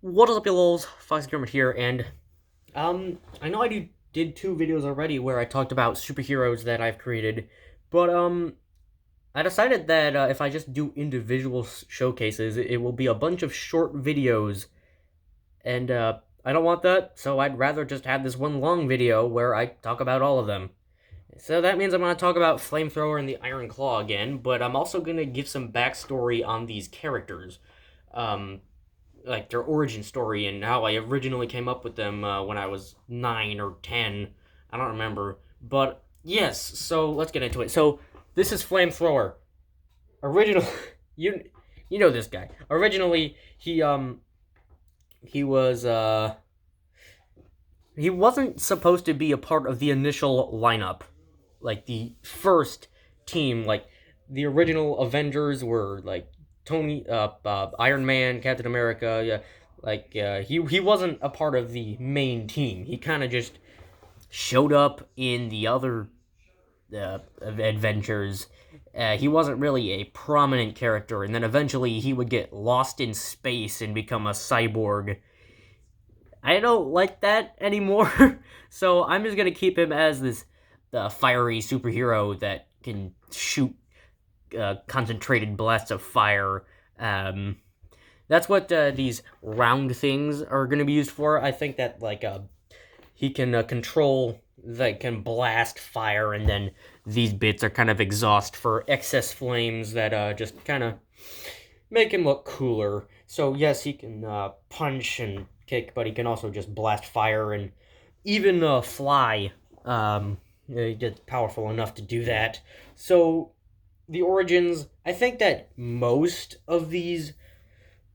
What is up, you lols? Fox Gamer here, and I know did two videos already where I talked about superheroes that I've created, but I decided that if I just do individual showcases, it will be a bunch of short videos, and I don't want that, so I'd rather just have this one long video where I talk about all of them. So that means I'm going to talk about Flamethrower and the Iron Claw again, but I'm also going to give some backstory on these characters. Um, like their origin story and how I originally came up with them when I was 9 or 10. I don't remember, but yes. So let's get into it. So this is Flamethrower. Original, you you know this guy. Originally, he was he wasn't supposed to be a part of the initial lineup, like the first team. Like the original Avengers were like Tony, Iron Man, Captain America. Yeah, like he wasn't a part of the main team. He kind of just showed up in the other adventures. He wasn't really a prominent character, and then eventually he would get lost in space and become a cyborg. I don't like that anymore, so I'm just gonna keep him as this fiery superhero that can shoot concentrated blasts of fire. Um, that's what these round things are going to be used for. I think that like he can control that can blast fire, and then these bits are kind of exhaust for excess flames that just kind of make him look cooler. So yes, he can punch and kick, but he can also just blast fire and even fly. He gets powerful enough to do that. So the origins, I think that most of these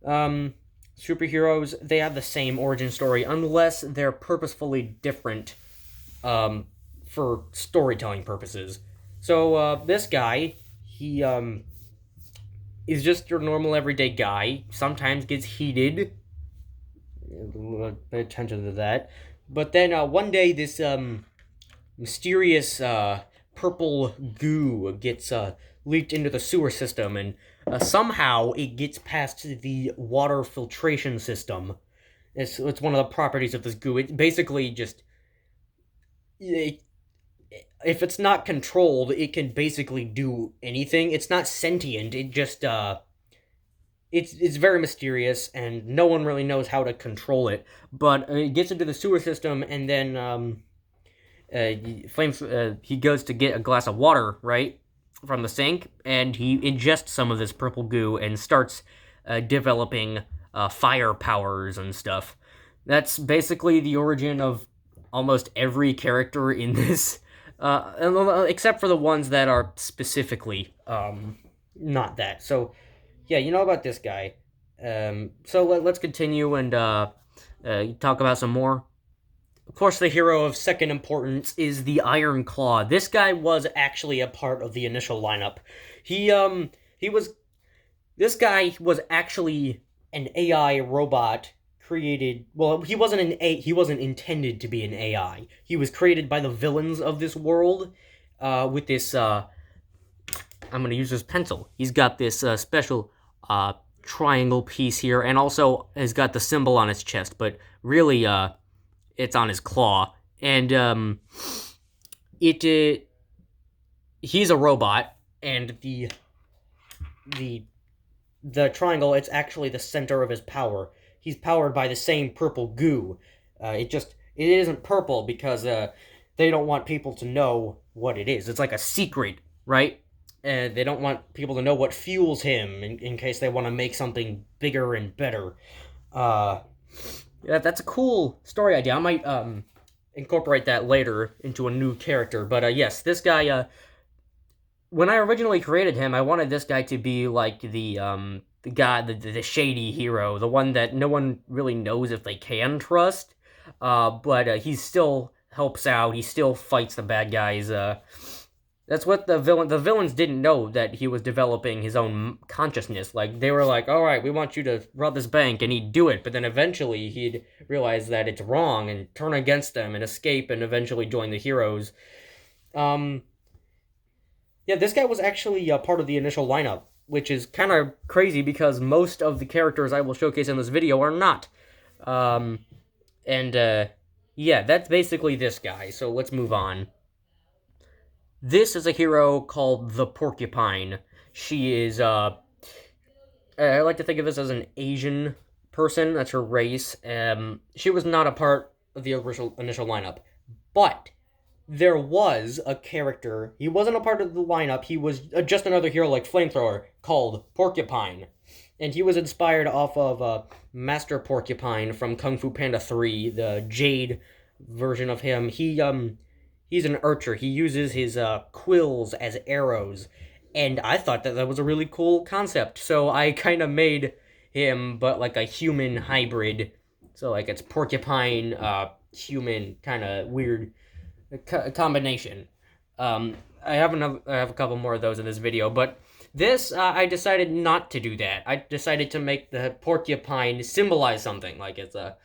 superheroes, they have the same origin story unless they're purposefully different for storytelling purposes. So this guy, he is just your normal everyday guy. Sometimes gets heated. Pay attention to that. But then one day this mysterious purple goo gets leaked into the sewer system, and somehow it gets past the water filtration system. It's one of the properties of this goo. It basically just it, if it's not controlled, it can basically do anything. It's not sentient. It just it's very mysterious, and no one really knows how to control it. But it gets into the sewer system, and then he goes to get a glass of water, right, from the sink, and he ingests some of this purple goo and starts developing fire powers and stuff. That's basically the origin of almost every character in this, except for the ones that are specifically not that. So, yeah, you know about this guy. So let's continue and talk about some more. Of course, the hero of second importance is the Iron Claw. This guy was actually a part of the initial lineup. He was this guy was actually an AI robot created. Well, he wasn't intended to be an AI. He was created by the villains of this world with this I'm going to use this pencil. He's got this special triangle piece here, and also has got the symbol on his chest, but really it's on his claw, and he's a robot, and the triangle, it's actually the center of his power. He's powered by the same purple goo. It isn't purple because they don't want people to know what it is. It's like a secret, right? And they don't want people to know what fuels him in case they want to make something bigger and better. Yeah, that's a cool story idea. I might incorporate that later into a new character. But yes, this guy. When I originally created him, I wanted this guy to be like the guy, the shady hero, the one that no one really knows if they can trust. But he still helps out. He still fights the bad guys. That's what the villains didn't know, that he was developing his own consciousness. Like, they were like, all right, we want you to rob this bank, and he'd do it, but then eventually he'd realize that it's wrong and turn against them and escape and eventually join the heroes. Yeah, this guy was actually a part of the initial lineup, which is kind of crazy because most of the characters I will showcase in this video are not. And yeah, that's basically this guy. So let's move on. This is a hero called the Porcupine. She is I like to think of this as an Asian person. That's her race. She was not a part of the original initial lineup, but there was a character. He wasn't a part of the lineup. He was just another hero like Flamethrower called Porcupine, and he was inspired off of Master Porcupine from Kung Fu Panda 3, the Jade version of him. He's an archer. He uses his quills as arrows, and I thought that that was a really cool concept. So I kind of made him, but like a human hybrid. So like it's porcupine, human, kind of weird combination. I have a couple more of those in this video, but this I decided not to do that. I decided to make the porcupine symbolize something, like the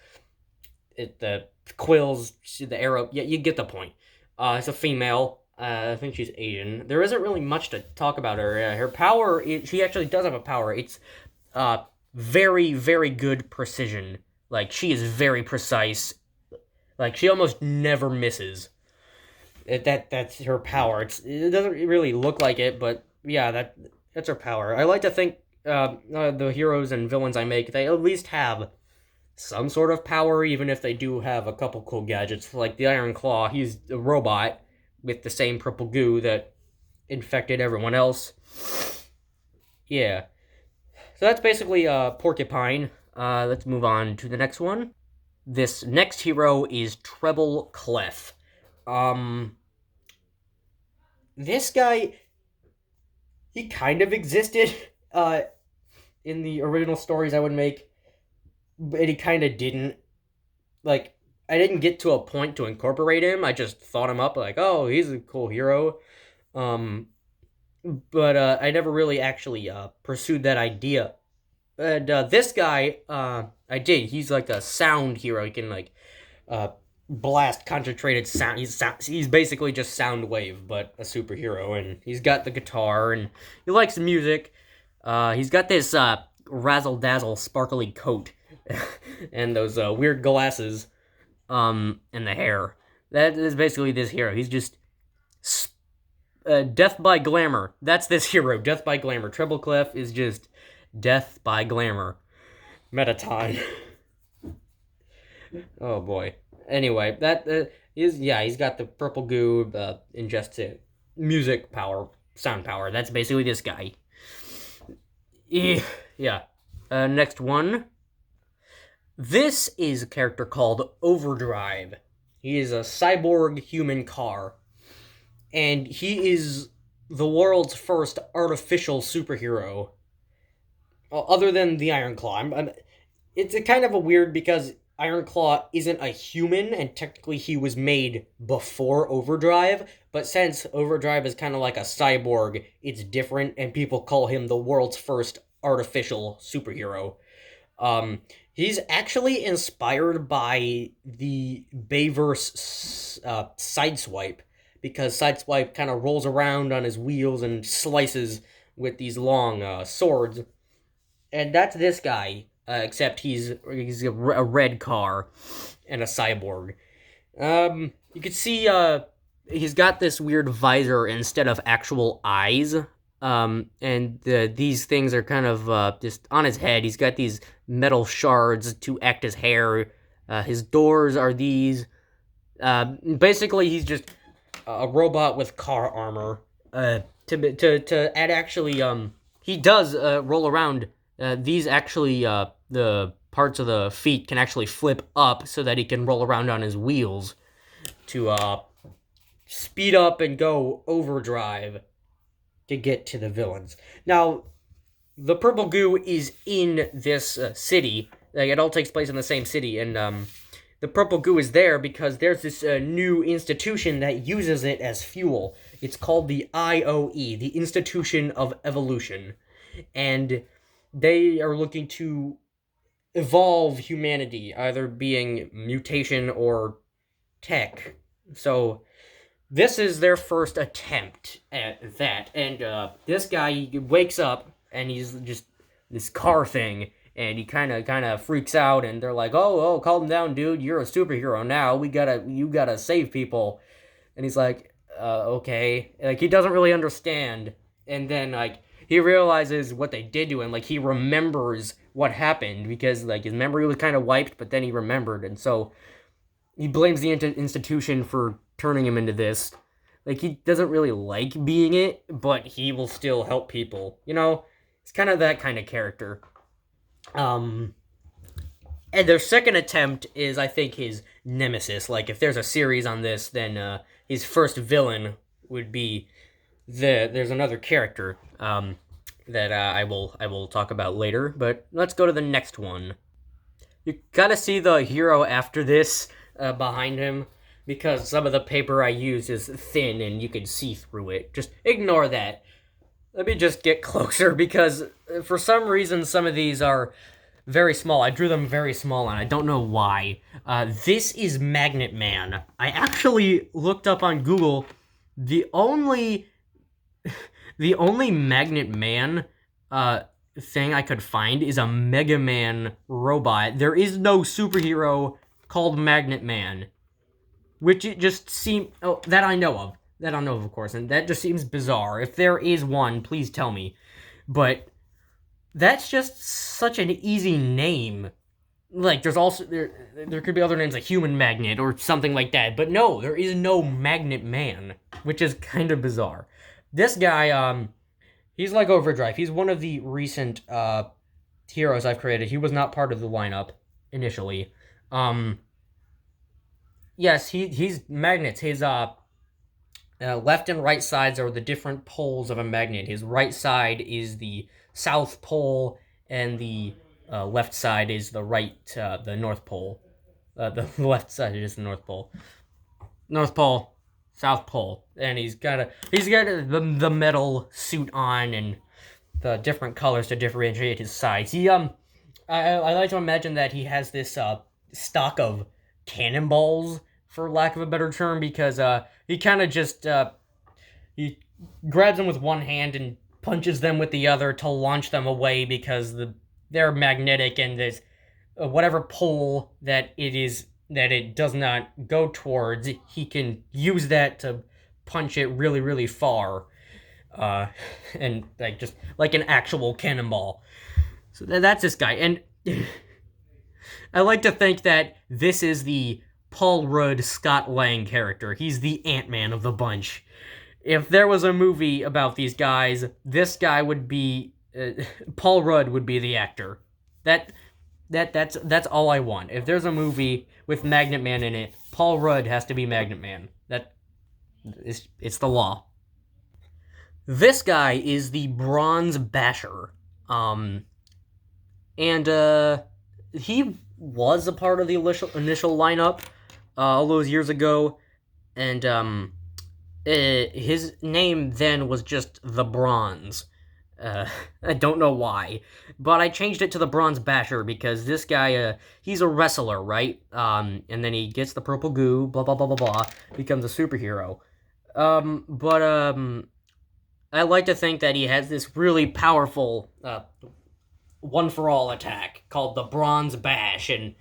quills, the arrow. Yeah, you get the point. It's a female. I think she's Asian. There isn't really much to talk about her. Her power, she actually does have a power. It's very, very good precision. Like, she is very precise. Like, she almost never misses. That's her power. It doesn't really look like it, but yeah, that's her power. I like to think the heroes and villains I make, they at least have some sort of power, even if they do have a couple cool gadgets. Like the Iron Claw, he's a robot with the same purple goo that infected everyone else. Yeah. So that's basically Porcupine. Let's move on to the next one. This next hero is Treble Clef. This guy, he kind of existed in the original stories I would make, but he kind of didn't. Like, I didn't get to a point to incorporate him. I just thought him up like, oh, he's a cool hero. But I never really actually pursued that idea. And this guy, I did. He's like a sound hero. He can like blast concentrated sound. He's basically just Soundwave, but a superhero. And he's got the guitar, and he likes music. He's got this razzle dazzle sparkly coat, and those weird glasses, and the hair. That is basically this hero. He's just death by glamour. That's this hero. Death by glamour. Treble Clef is just death by glamour. Metatime. Oh boy. Anyway, that is, yeah, he's got the purple goo, ingests music power, sound power. That's basically this guy. Yeah. Next one. This is a character called Overdrive. He is a cyborg human car, and he is the world's first artificial superhero. Other than the Iron Claw. It's a kind of a weird because Iron Claw isn't a human, and technically he was made before Overdrive, but since Overdrive is kind of like a cyborg, it's different, and people call him the world's first artificial superhero. He's actually inspired by the Bayverse Sideswipe, because Sideswipe kind of rolls around on his wheels and slices with these long swords. And that's this guy, except he's a red car and a cyborg. You can see he's got this weird visor instead of actual eyes. And these things are kind of just on his head. He's got these metal shards to act as hair. His doors are these. Basically, he's just a robot with car armor. To add actually, he does roll around. These actually, the parts of the feet can actually flip up so that he can roll around on his wheels to speed up and go overdrive to get to the villains. Now, the purple goo is in this city. Like, it all takes place in the same city, and the purple goo is there because there's this new institution that uses it as fuel. It's called the IOE, the Institution of Evolution, and they are looking to evolve humanity, either being mutation or tech. So this is their first attempt at that. And this guy wakes up, and he's just this car thing, and he kind of freaks out, and they're like, "Oh, calm down, dude. You're a superhero now. You gotta save people." And he's like, "Okay." Like he doesn't really understand, and then like he realizes what they did to him. Like he remembers what happened because like his memory was kind of wiped, but then he remembered, and so he blames the institution for turning him into this. Like he doesn't really like being it, but he will still help people. It's kind of that kind of character. Um, and their second attempt is, I think, his nemesis. Like if there's a series on this, then his first villain would be there's another character that I will talk about later. But let's go to the next one. You gotta see the hero after this behind him because some of the paper I use is thin and you can see through it. Just ignore that. Let me just get closer because for some reason some of these are very small. I drew them very small and I don't know why. This is Magnet Man. I actually looked up on Google. The only Magnet Man thing I could find is a Mega Man robot. There is no superhero called Magnet Man, which it just seems that I know of course, and that just seems bizarre. If there is one, please tell me. But that's just such an easy name. Like there's also there could be other names like Human Magnet or something like that, but no, there is no Magnet Man, which is kind of bizarre. This guy, he's like Overdrive. He's one of the recent heroes I've created. He was not part of the lineup initially. Yes, he's magnets. His left and right sides are the different poles of a magnet. His right side is the south pole, and the left side is the north pole. The left side is the north pole. North pole, south pole, and he's got the metal suit on and the different colors to differentiate his sides. I like to imagine that he has this stock of cannonballs, for lack of a better term, because he kind of just he grabs them with one hand and punches them with the other to launch them away because they're magnetic, and there's whatever pole that it does not go towards, he can use that to punch it really, really far, and like just like an actual cannonball. So that's this guy, and I like to think that this is the Paul Rudd Scott Lang character. He's the Ant-Man of the bunch. If there was a movie about these guys, this guy would be Paul Rudd would be the actor. That's all I want. If there's a movie with Magnet Man in it, Paul Rudd has to be Magnet Man. It's the law. This guy is the Bronze Basher. And he was a part of the initial lineup all those years ago, and his name then was just the Bronze. I don't know why, but I changed it to the Bronze Basher because this guy, he's a wrestler, right? And then he gets the purple goo, blah blah blah blah blah, becomes a superhero. But I like to think that he has this really powerful one-for-all attack called the Bronze Bash, and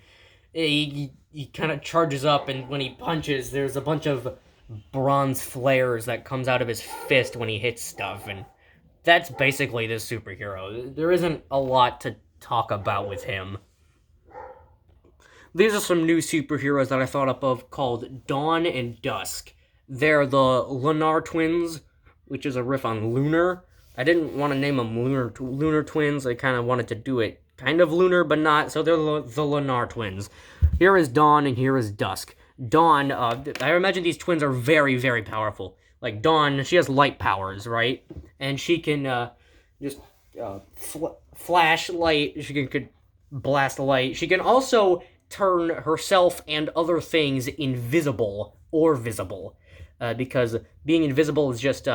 he kind of charges up, and when he punches, there's a bunch of bronze flares that comes out of his fist when he hits stuff, and that's basically this superhero. There isn't a lot to talk about with him. These are some new superheroes that I thought up of called Dawn and Dusk. They're the Lunar Twins, which is a riff on Lunar. I didn't want to name them Lunar Twins. I kind of wanted to do it kind of lunar, but not. So they're the Lunar Twins. Here is Dawn and here is Dusk. Dawn, I imagine these twins are very, very powerful. Like Dawn, she has light powers, right? And she can just flash light. She could blast light. She can also turn herself and other things invisible or visible. Because being invisible is just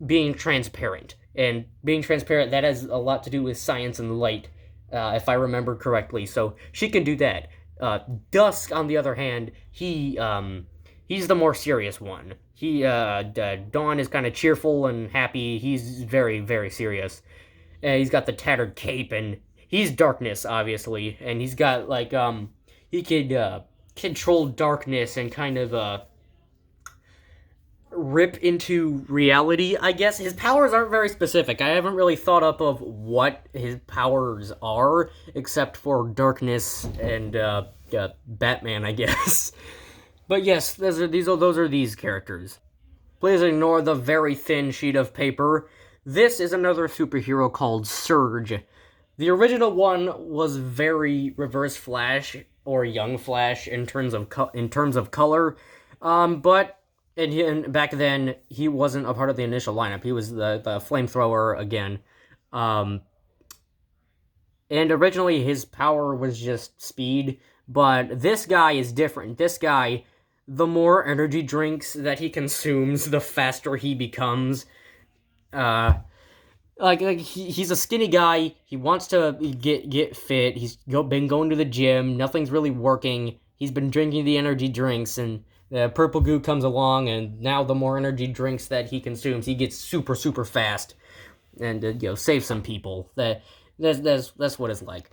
being transparent. And being transparent, that has a lot to do with science and light, if I remember correctly. So she can do that. Dusk, on the other hand, he's the more serious one. Dawn is kind of cheerful and happy. He's very, very serious. He's got the tattered cape, and he's darkness, obviously, and he's got like he could control darkness and kind of rip into reality, I guess. His powers aren't very specific. I haven't really thought up of what his powers are, except for darkness and Batman, I guess. But yes, those are these characters. Please ignore the very thin sheet of paper. This is another superhero called Surge. The original one was very Reverse Flash or Young Flash in terms of color, but and back then he wasn't a part of the initial lineup. He was the Flamethrower again, and originally his power was just speed. But this guy is different. This guy, the more energy drinks that he consumes, the faster he becomes. He's a skinny guy. He wants to get fit. Been going to the gym. Nothing's really working. He's been drinking the energy drinks, and the purple goo comes along, and now the more energy drinks that he consumes, he gets super fast, and save some people. That's what it's like.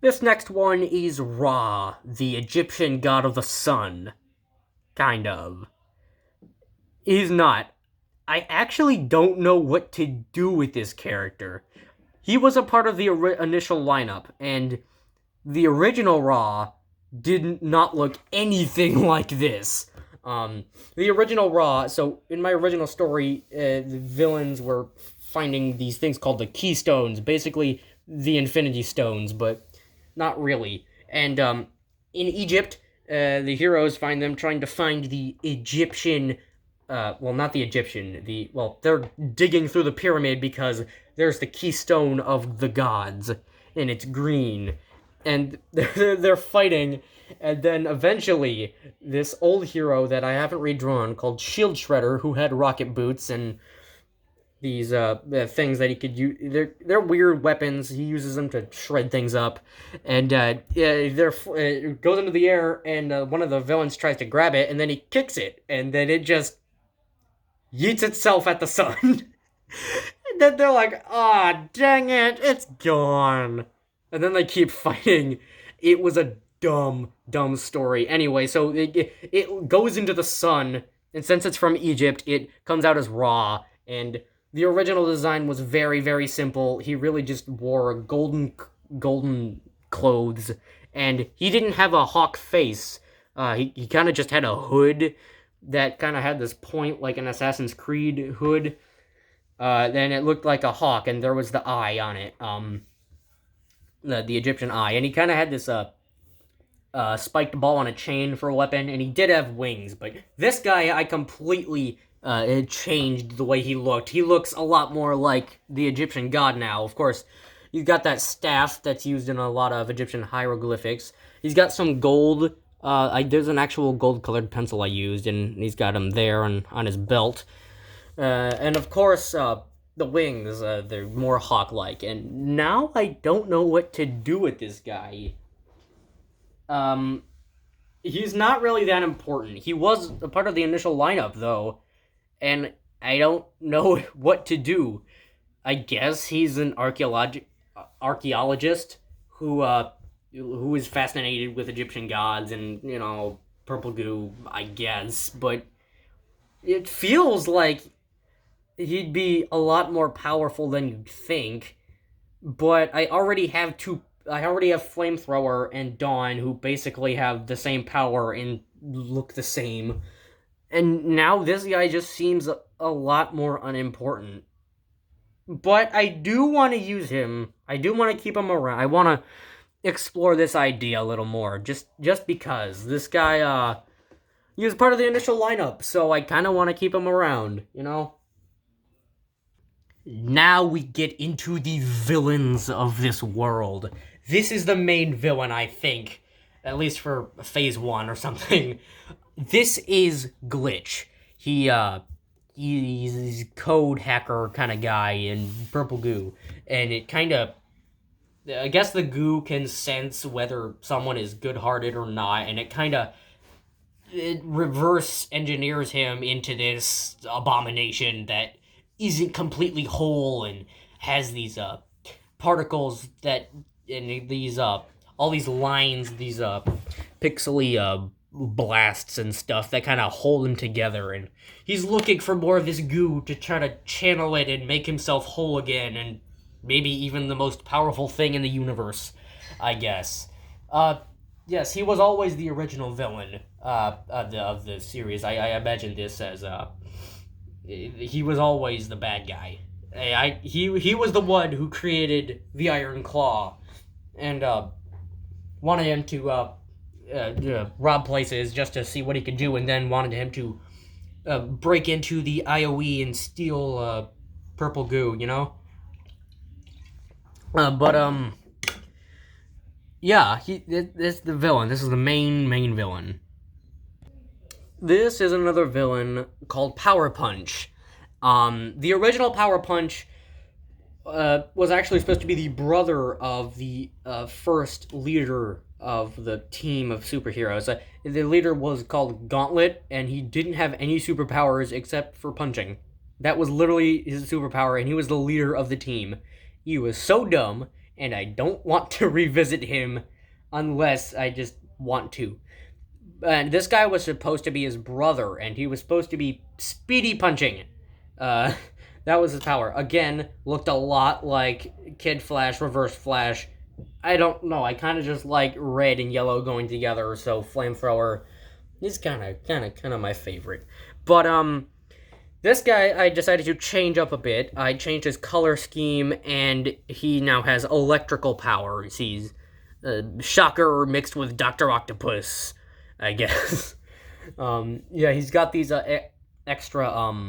This next one is Ra, the Egyptian god of the sun. Kind of. He's not. I actually don't know what to do with this character. He was a part of the initial lineup, and the original Ra did not look anything like this. The original Ra, so in my original story, the villains were finding these things called the Keystones, basically the Infinity Stones, but not really. And in Egypt, the heroes find them trying to find the Egyptian not the Egyptian, they're digging through the pyramid because there's the keystone of the gods, and it's green, and they're fighting, and then eventually, this old hero that I haven't redrawn, called Shield Shredder, who had rocket boots, and these things that he could use, they're weird weapons, he uses them to shred things up, and it goes into the air, and one of the villains tries to grab it, and then he kicks it, and then it just yeets itself at the sun. And then they're like, dang it, it's gone. And then they keep fighting. It was a dumb story. Anyway, so it goes into the sun, and since it's from Egypt, it comes out as Ra, and the original design was very, very simple. He really just wore golden clothes, and he didn't have a hawk face. He kind of just had a hood that kind of had this point like an Assassin's Creed hood. Then it looked like a hawk, and there was the eye on it, the Egyptian eye. And he kind of had this spiked ball on a chain for a weapon, and he did have wings. But this guy, I completely it changed the way he looked. He looks a lot more like the Egyptian god now. Of course, he's got that staff that's used in a lot of Egyptian hieroglyphics. He's got some gold. There's an actual gold-colored pencil I used, and he's got him there on his belt. And of course, the wings, they're more hawk-like. And now I don't know what to do with this guy. He's not really that important. He was a part of the initial lineup, though, and I don't know what to do. I guess he's an archaeologist who is fascinated with Egyptian gods and, purple goo, I guess, but it feels like he'd be a lot more powerful than you'd think, but I already have Flamethrower and Dawn, who basically have the same power and look the same, and now this guy just seems a lot more unimportant. But I do want to use him. I do want to keep him around. I want to explore this idea a little more, just because this guy he was part of the initial lineup, so I kind of want to keep him around, Now we get into the villains of this world. This is the main villain, I think, at least for phase 1 or something. This is Glitch. He's a code hacker kind of guy in purple goo, and it kind of, I guess the goo can sense whether someone is good-hearted or not, and it reverse engineers him into this abomination that isn't completely whole and has these particles that in these all these lines, these pixely blasts and stuff that kind of hold him together, and he's looking for more of this goo to try to channel it and make himself whole again, and maybe even the most powerful thing in the universe, I guess. Yes, he was always the original villain of the series. I imagine this as he was always the bad guy. He was the one who created the Iron Claw, and wanted him to rob places just to see what he could do, and then wanted him to break into the IOE and steal purple goo, you know? Yeah, this is the villain. This is the main villain. This is another villain called Power Punch. The original Power Punch was actually supposed to be the brother of the first leader of the team of superheroes. The leader was called Gauntlet, and he didn't have any superpowers except for punching. That was literally his superpower, and he was the leader of the team. He was so dumb, and I don't want to revisit him unless I just want to. And this guy was supposed to be his brother, and he was supposed to be speedy punching. That was his power. Again, looked a lot like Kid Flash, Reverse Flash. I don't know. I kind of just like red and yellow going together, so Flamethrower is kind of my favorite. But this guy, I decided to change up a bit. I changed his color scheme, and he now has electrical powers. He's Shocker mixed with Dr. Octopus, I guess. Yeah, he's got these extra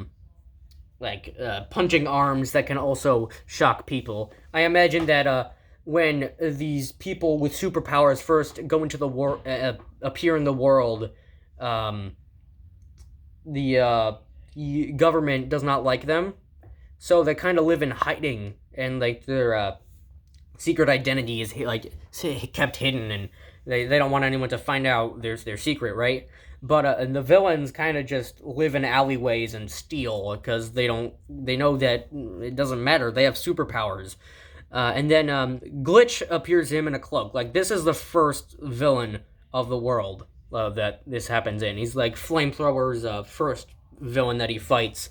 punching arms that can also shock people. I imagine that when these people with superpowers first go into the appear in the world, the government does not like them, so they kind of live in hiding, and like their secret identity is kept hidden, and they don't want anyone to find out their secret, right? But and the villains kind of just live in alleyways and steal because they know that it doesn't matter. They have superpowers. And then Glitch appears him in a cloak. Like, this is the first villain of the world that this happens in. He's like Flamethrower's first villain that he fights.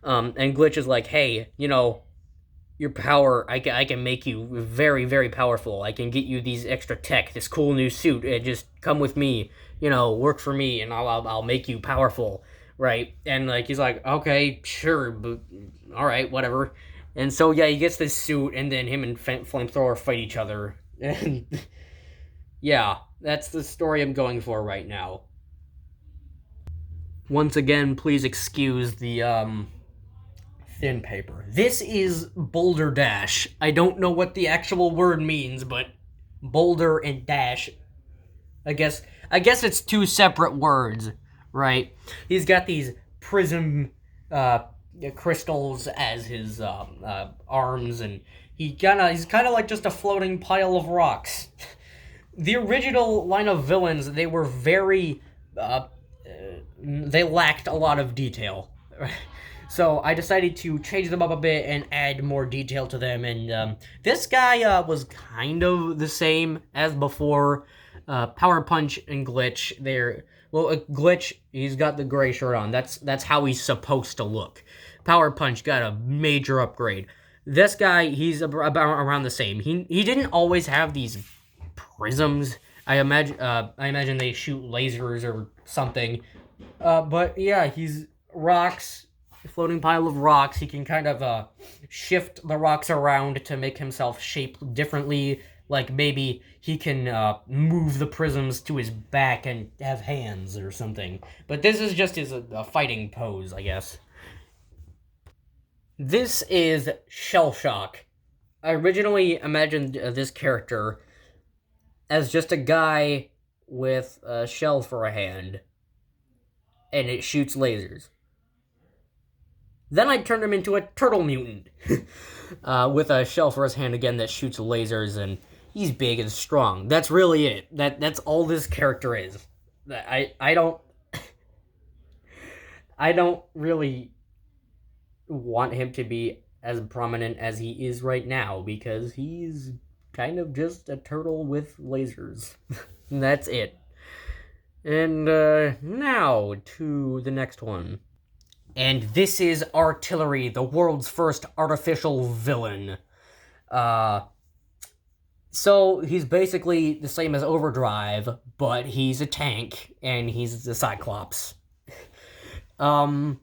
And Glitch is like, hey, you know, your power, I can make you very, very powerful. I can get you these extra tech, this cool new suit. Just come with me, you know, work for me, and I'll make you powerful, right? And like he's like, okay, sure, but all right, whatever. And so yeah, he gets this suit, and then him and Flamethrower fight each other, and yeah, that's the story I'm going for right now. Once again, please excuse the thin paper. This is Boulder Dash. I don't know what the actual word means, but Boulder and Dash, I guess it's two separate words, right? He's got these prism crystals as his arms, and he's kind of like just a floating pile of rocks. The original line of villains, they were very they lacked a lot of detail. So I decided to change them up a bit and add more detail to them, and this guy was kind of the same as before. Power Punch and Glitch, Glitch, he's got the gray shirt on. That's how he's supposed to look. Power Punch got a major upgrade. This guy, he's about around the same. He didn't always have these prisms. I imagine they shoot lasers or something. But yeah, he's rocks, a floating pile of rocks. He can kind of shift the rocks around to make himself shape differently. Like maybe he can move the prisms to his back and have hands or something. But this is just his a fighting pose, I guess. This is Shell Shock. I originally imagined this character as just a guy with a shell for a hand, and it shoots lasers. Then I turned him into a turtle mutant with a shell for his hand again that shoots lasers, and he's big and strong. That's really it. That's all this character is. I don't I don't really want him to be as prominent as he is right now, because he's kind of just a turtle with lasers. And that's it. And now to the next one. And this is Artillery, the world's first artificial villain. So he's basically the same as Overdrive, but he's a tank, and he's the Cyclops. I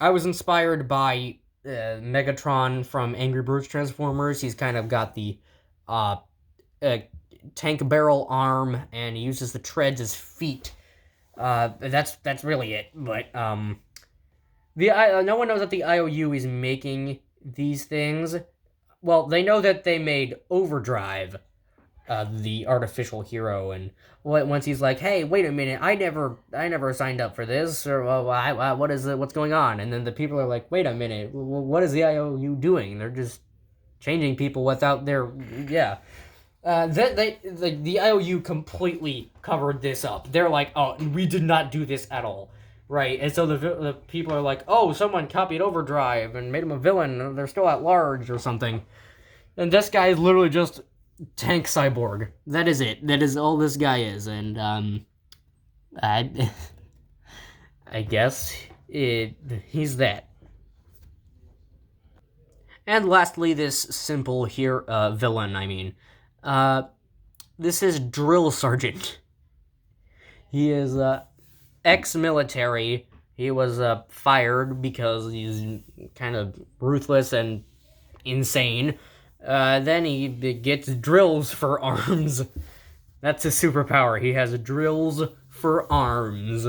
was inspired by Megatron from Angry Birds Transformers. He's kind of got the tank barrel arm, and he uses the treads as feet. That's really it. But no one knows that the IOU is making these things. Well, they know that they made Overdrive, the artificial hero, and once he's like, "Hey, wait a minute, I never signed up for this," or what is it? What's going on? And then the people are like, "Wait a minute, what is the IOU doing? They're just changing people without their yeah." The IOU completely covered this up. They're like, "Oh, we did not do this at all." Right, and so the people are like, "Oh, someone copied Overdrive and made him a villain, and they're still at large or something." And this guy is literally just tank cyborg. That is it. That is all this guy is, and I I guess he's that. And lastly, this simple villain. I mean, this is Drill Sergeant. He is ex-military. He was fired because he's kind of ruthless and insane. Then he gets drills for arms. That's his superpower. He has drills for arms.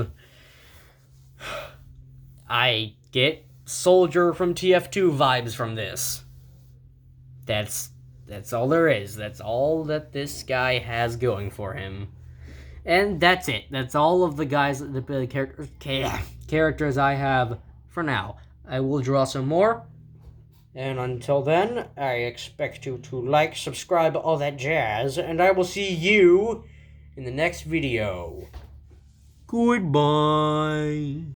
I get Soldier from TF2 vibes from this. That's all there is. That's all that this guy has going for him. And that's it. That's all of the characters I have for now. I will draw some more. And until then, I expect you to like, subscribe, all that jazz, and I will see you in the next video. Goodbye.